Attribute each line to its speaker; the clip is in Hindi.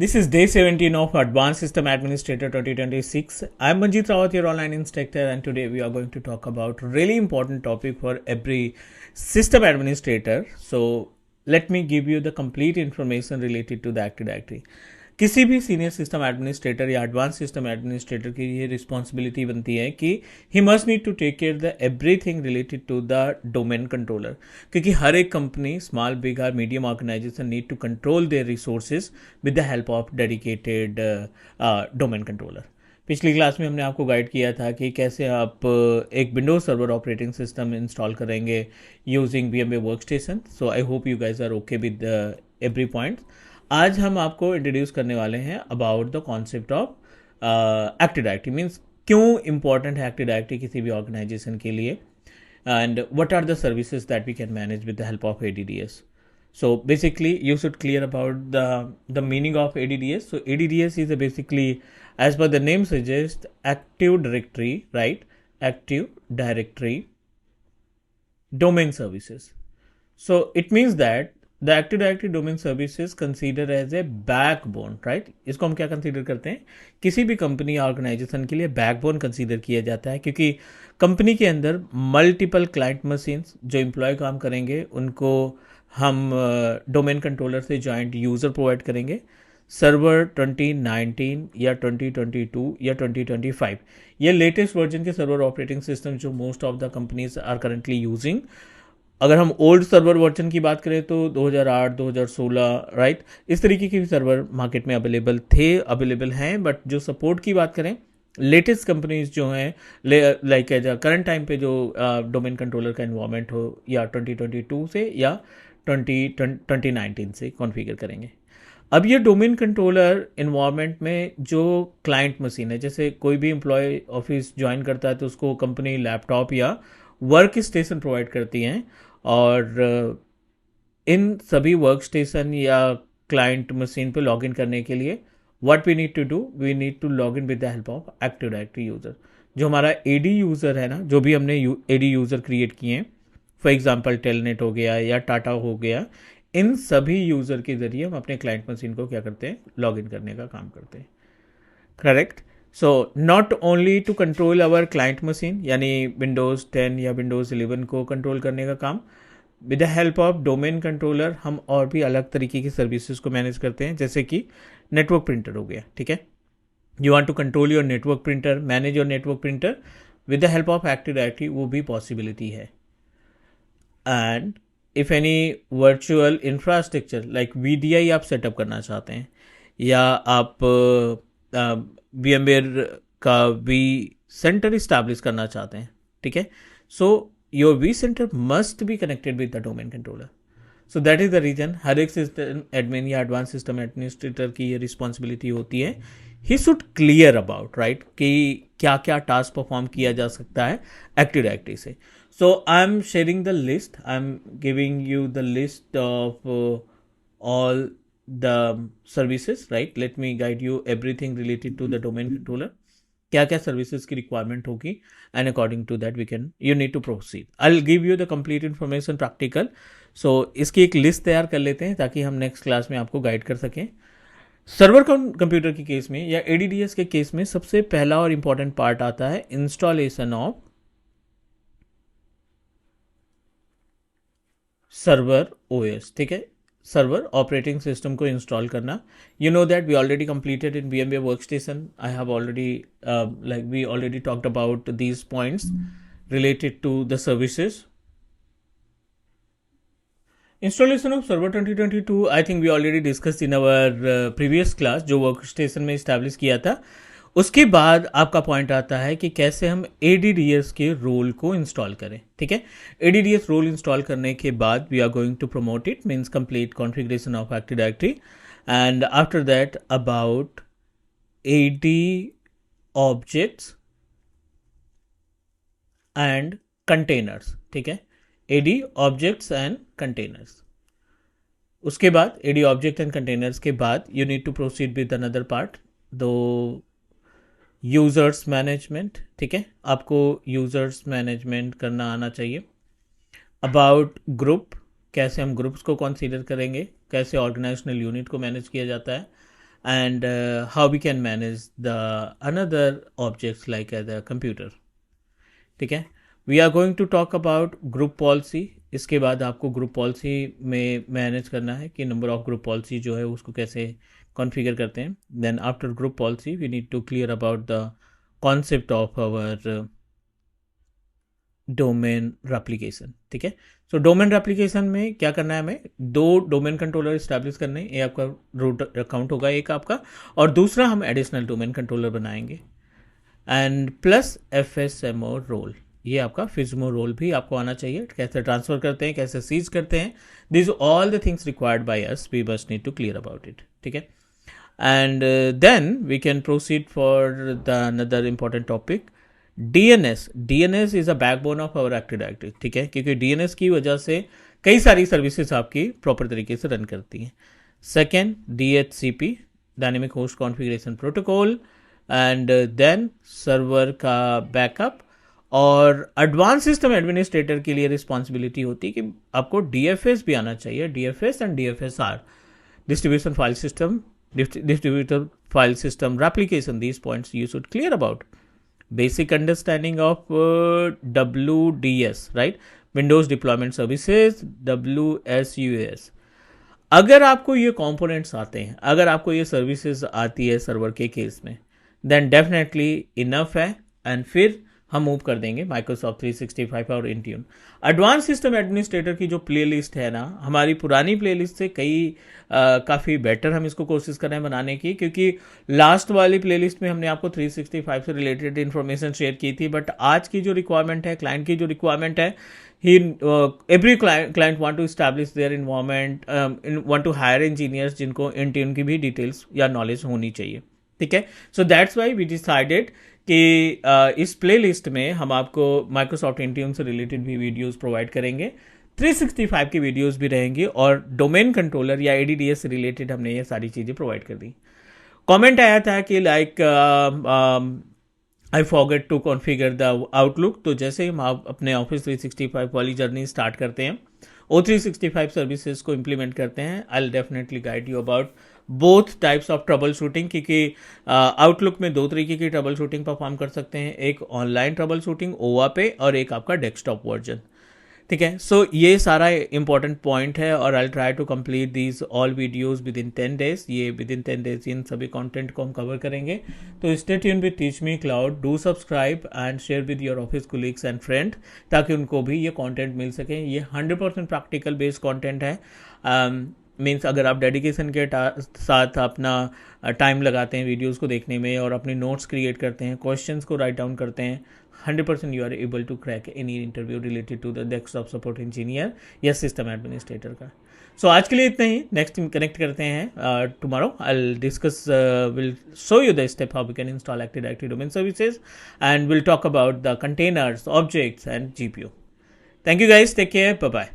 Speaker 1: This is day 17 of Advanced System Administrator 2026. I'm Manjeet Rawat, your online instructor, and today we are going to talk about really important topic for every system administrator. So let me give you the complete information related to the Active Directory. किसी भी सीनियर सिस्टम एडमिनिस्ट्रेटर या एडवांस सिस्टम एडमिनिस्ट्रेटर की ये रिस्पॉन्सिबिलिटी बनती है कि he must need to take care the everything related to the domain controller, क्योंकि हर एक कंपनी स्मॉल बिग और medium organisation need to control their resources with the help of dedicated domain controller. पिछली क्लास में हमने आपको गाइड किया था कि कैसे आप एक Windows server operating system install करेंगे using VMware work station. So I hope you guys are okay with every point. आज हम आपको इंट्रोड्यूस करने वाले हैं about the concept of active directory. Means क्यों इंपॉर्टेंट है एक्टिव डायरेक्टरी किसी भी ऑर्गेनाइजेशन के लिए, and what are the services that we can manage with the help of ADDS. So basically you should clear about the meaning of ADDS. So ADDS is basically, as per the name suggests, Active Directory, right? Active Directory Domain Services. So it means that the Active Directory Domain Services consider as a backbone, right? इसको हम क्या कंसीडर करते हैं? किसी भी कंपनी या ऑर्गेनाइजेशन के लिए बैकबोन कंसीडर किया जाता है, क्योंकि कंपनी के अंदर मल्टीपल क्लाइंट मशीन्स जो एम्प्लॉय काम करेंगे उनको हम डोमेन कंट्रोलर से जॉइंट यूज़र प्रोवाइड करेंगे. सर्वर 2019 या 2022 या 2025 ये लेटेस्ट वर्जन के सर्वर ऑपरेटिंग सिस्टम जो most of the companies are currently using. अगर हम ओल्ड सर्वर वर्जन की बात करें तो 2008 2016 राइट, इस तरीके के भी सर्वर मार्केट में अवेलेबल हैं. बट जो सपोर्ट की बात करें, लेटेस्ट कंपनीज जो हैं लाइक करंट टाइम पे जो डोमेन कंट्रोलर का इन्वॉल्वमेंट हो या 2022 से या 2019 से कॉन्फ़िगर करेंगे. अब ये डोमेन कंट्रोलर इन्वॉल्वमेंट में जो क्लाइंट मशीन है, जैसे कोई भी एम्प्लॉय ऑफिस ज्वाइन करता है तो उसको कंपनी लैपटॉप या वर्क स्टेशन प्रोवाइड करती हैं, और इन सभी वर्क स्टेशन या क्लाइंट मशीन पे लॉगिन करने के लिए what we need to do, we need to log in with the help of active directory user. जो हमारा AD यूज़र है ना, जो भी हमने AD यूज़र क्रिएट किए हैं, फॉर एग्जांपल टेलनेट हो गया या टाटा हो गया, इन सभी यूज़र के ज़रिए हम अपने क्लाइंट मशीन को क्या करते हैं, लॉगिन करने का काम करते हैं. Correct. So not only to control our client machine यानी विंडोज़ 10 या विंडोज़ 11 को कंट्रोल करने का काम, with the help of domain controller हम और भी अलग तरीके की सर्विसेज को मैनेज करते हैं, जैसे कि नेटवर्क प्रिंटर हो गया. ठीक है, you want to control your network printer, manage your network printer with the help of active directory, वो भी पॉसिबिलिटी है. And if any virtual infrastructure like VDI आप सेटअप करना चाहते हैं, या आप VMware का vCenter इस्टेब्लिश करना चाहते हैं, ठीक है, so your vCenter must be connected with the domain controller. So that is the reason हर एक सिस्टम एडमिन या एडवांस सिस्टम एडमिनिस्ट्रेटर की ये रिस्पॉन्सिबिलिटी होती है. He should clear about right कि क्या क्या टास्क परफॉर्म किया जा सकता है एक्टिव डायरेक्टरी से. So I am sharing the list, I am giving you the list of all the services, right? Let me guide you everything related to the domain controller. क्या क्या सर्विसेज की रिक्वायरमेंट होगी, and according to that you need to proceed. I will give you the complete information practical. So इसकी एक लिस्ट तैयार कर लेते हैं ताकि हम नेक्स्ट क्लास में आपको गाइड कर सकें. सर्वर कंप्यूटर के केस में या ADDS के केस में सबसे पहला और इंपॉर्टेंट पार्ट आता है इंस्टॉलेशन ऑफ सर्वर OS. ठीक है, सर्वर ऑपरेटिंग सिस्टम को इंस्टॉल करना. You know that we already completed in VMware workstation. I have already we already talked about these points related to the services. Installation of server 2022 I think we already discuss in our previous class, जो वर्क स्टेशन में इस्टेब्लिश किया था. उसके बाद आपका पॉइंट आता है कि कैसे हम ADDS के रोल को इंस्टॉल करें. ठीक है, ADDS रोल इंस्टॉल करने के बाद we are going to promote it, means complete configuration of active directory, and after that about AD objects and containers. ठीक है, AD ऑब्जेक्ट्स एंड कंटेनर्स. उसके बाद AD ऑब्जेक्ट एंड कंटेनर्स के बाद you need to proceed with another part, दो यूज़र्स मैनेजमेंट. ठीक है, आपको यूज़र्स मैनेजमेंट करना आना चाहिए. अबाउट ग्रुप, कैसे हम ग्रुप्स को कंसीडर करेंगे, कैसे ऑर्गेनाइजेशनल यूनिट को मैनेज किया जाता है. and how we can manage the another objects like the computer. ठीक है, we are going to talk about group policy. इसके बाद आपको ग्रुप पॉलिसी में मैनेज करना है कि नंबर ऑफ ग्रुप पॉलिसी जो है उसको कैसे कॉन्फ़िगर करते हैं. Then after group policy we need to clear about the concept of our domain replication. ठीक है, सो डोमेन रेप्लिकेशन में क्या करना है, हमें 2 डोमेन कंट्रोलर इस्टेब्लिश करने हैं. ये आपका रूट अकाउंट होगा एक आपका, और दूसरा हम एडिशनल डोमेन कंट्रोलर बनाएंगे. एंड प्लस FSMO रोल, ये आपका फिज्मो रोल भी आपको आना चाहिए. कैसे ट्रांसफ़र करते हैं, कैसे सीज करते हैं, this all the things required by us, we must need to clear about it. ठीक है, and then we can proceed for the another important topic, DNS is a backbone of our active directory. ठीक है, क्योंकि DNS की वजह से कई सारी सर्विसेज आपकी प्रॉपर तरीके से रन करती हैं. Second, DHCP, dynamic host configuration protocol, and then server का बैकअप. और एडवांस सिस्टम एडमिनिस्ट्रेटर के लिए रिस्पॉन्सिबिलिटी होती है कि आपको DFS भी आना चाहिए. DFS and DFSR, distribution file system, distributed file system replication. These points you should clear about. Basic understanding of WDS, right? Windows Deployment Services, WSUS. अगर आपको ये कंपोनेंट्स आते हैं, अगर आपको ये सर्विसेज आती है सर्वर के केस में, देन डेफिनेटली इनफ है. एंड फिर हम मूव कर देंगे माइक्रोसॉफ्ट 365 और इंट्यून. एडवांस सिस्टम एडमिनिस्ट्रेटर की जो प्लेलिस्ट है ना, हमारी पुरानी प्लेलिस्ट से काफ़ी बेटर हम इसको कोशिश कर रहे हैं बनाने की, क्योंकि लास्ट वाली प्लेलिस्ट में हमने आपको 365 से रिलेटेड इन्फॉर्मेशन शेयर की थी. बट आज की जो रिक्वायरमेंट है, क्लाइंट की जो रिक्वायरमेंट है, every client want to establish their environment, want to hire engineers जिनको इंट्यून की भी डिटेल्स या नॉलेज होनी चाहिए. ठीक है, so that's why we decided कि इस प्लेलिस्ट में हम आपको माइक्रोसॉफ्ट इंट्यून से रिलेटेड भी वीडियोस प्रोवाइड करेंगे, 365 की वीडियोस भी रहेंगी, और डोमेन कंट्रोलर या ADDS से रिलेटेड हमने ये सारी चीज़ें प्रोवाइड कर दी. कमेंट आया था कि like I forget to configure the Outlook. तो जैसे हम अपने ऑफिस 365 वाली जर्नी स्टार्ट करते हैं, O365 सर्विसेज को इम्प्लीमेंट करते हैं, I will definitely guide you about both types of trouble shooting, क्योंकि आउटलुक में 2 तरीके की ट्रबल शूटिंग परफॉर्म कर सकते हैं. एक ऑनलाइन ट्रबल शूटिंग OWA पे, और एक आपका डेस्कटॉप वर्जन. ठीक है, सो ये सारा इंपॉर्टेंट पॉइंट है, और I try to complete these all videos within 10 days. ये विद इन 10 days इन सभी कंटेंट को हम कवर करेंगे. तो stay tuned with teach me cloud, do subscribe and share with your office colleagues and friend, ताकि उनको भी ये कंटेंट मिल सके. ये 100% प्रैक्टिकल बेस्ड कंटेंट है. मीन्स अगर आप डेडिकेशन के साथ अपना टाइम लगाते हैं वीडियोस को देखने में, और अपने नोट्स क्रिएट करते हैं, क्वेश्चंस को राइट डाउन करते हैं, 100% you are able to crack any interview related to the desktop support engineer या सिस्टम एडमिनिस्ट्रेटर का. सो आज के लिए इतना ही. नेक्स्ट कनेक्ट करते हैं tomorrow. I discuss will show you the step how we can install active directory domain services, and will talk about the containers, objects and GPU. Thank you guys, take care, bye bye.